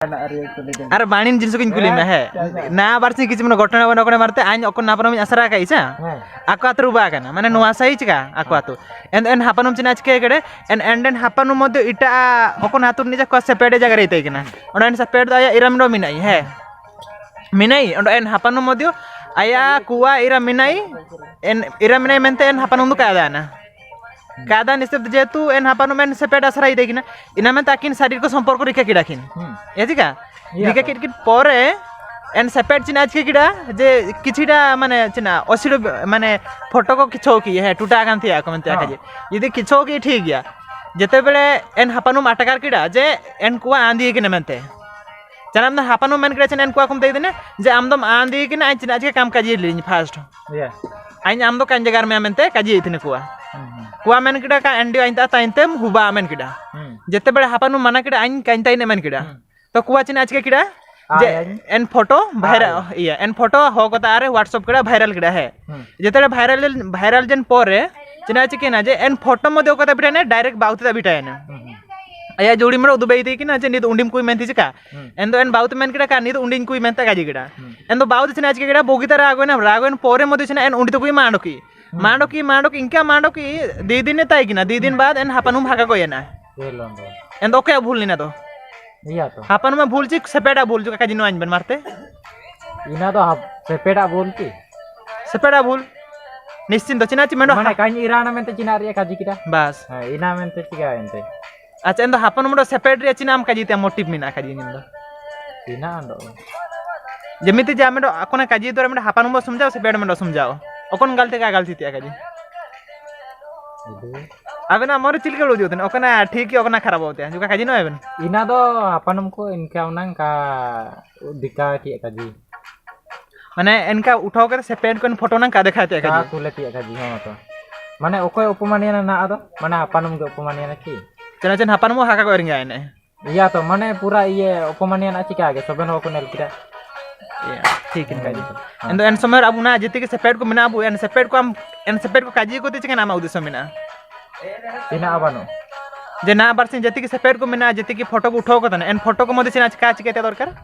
अरे बाणी जिनस को कुली में है ना बार से किसी मन घटना बना कोने मारते आइन ओको नापरम असरा काइसा आको आतु बा kana माने नुवा सही चिका आको आतु एन हापनम चिना चिके गडे एन हापनु मध्ये इटा ओको नातुर निजा को सेपेडे जगह रहिते किना ओन एन सेपेड आया इरामडो मिनाई है मिनाई ओन एन हापनु मध्ये आया कुआ इरा मिनाई एन इरा मिनाई मेंते एन हापनु दु कादाना कादा निश्चित जेतु एन हापनु मेन सेपेड असरा इते किना इना में ताकिन शरीर को संपर्क रिका किडाकिन एजिका रिका किड परे एन सेपेड चिना आज के किडा जे किछिडा माने चिना असिडो माने फोटो को किछो की है टूटा कांती आ कमेंट आका जे यदि किछो की ठीक गया जेते बेले एन हापनु अटकार किडा जे एन कुआ आंदी के नमते चनम ना हापनु मेन किडा चन एन कुआ कुम दे देने जे आमदम आंदी के ना चिना आज के काम काजी लिन फास्ट आइन आमदो कान जगार में मेनते काजी इतने कुआ मेन किडा का एंडी आइंता ताइंते हुबा मेन किडा जेते बेले हापनु मना किडा आइन काइंता इन मेन किडा तो कुआ चिना आज के किडा जे एन फोटो वायरल या एन फोटो हो कता आरे व्हाट्सएप किडा वायरल किडा है जेते वायरल जन पोरे चिना चिके ना जे एन फोटो मध्ये कता बिटा ने डायरेक्ट बाउते बिटा ने आया जोड़ी मरो दुबई ती कि ना जे निद उंडिम कुई मेंती चिका एन दो एन बाउते मेन किडा का निद उंडिन कुई मेंता गाजी किडा एन दो बाउते चिना चिके किडा बोगिता रागोन पोरे मध्ये चिना एन उंडी तो कुई मांडोकी इंका मांडोकी दी दिन ताई कि ना दी दिन बाद एन हापनु भागा को ना एन दो क्या भूल ना तो iya to हापन में भूल चिक सेपेडा भूल जो काजी नो आइन बन मारते ina to sepeda भूल की सेपेडा भूल निश्चिंत चिना चि मेंडो माने काइन इराना मेंते चिना रे काजी किरा बस ina मेंते चिका एंते अच्छा एंदो हापन मोडो सेपेड रे चिना हम काजी ते मोटिव मिना काजी निंदो ina ando जेमिति जे मेंडो अकोना काजी द्वारा मेंडो हापन मो समझाओ सेपेड मेंडो समझाओ अकोन गलती का गलती ते काजी अबे ना मोर चिलके लो जोतन ओकना ठीक ओकना खराब होते हैं जो काजी no एबन ina do apanum ko इनका उनंग का दिका की काजी माने इनका उठाओ कर सेपेड कोन फोटो ना का दिखाते हैं काजी कुले की काजी हो तो माने ओकोय उपमानिया ना आदो माने apanum के उपमानिया ना की चना चन हापन मो हाका को रिंगा आने iya to माने पूरा ये उपमानिया ना चिका आगे सबन को नेल किरा ठीक है काजी एंदो एन समय अब ना जति के सेपेड को मिना अब एन सेपेड को हम एन सेपेड को काजी को तिचे नाम उद्देश्य मिना ina abano जे ना बार से जति के सेपेड को मिना जति की फोटो को उठाओ को एन फोटो को मध्ये से का चिकेते दरकार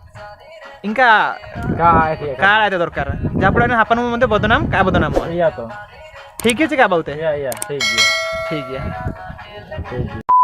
इनका का आते दरकार जापड़े हापन मध्ये बदनाम का बदनाम iya to ठीक है चिका बहुते iya ठीक है ठीक है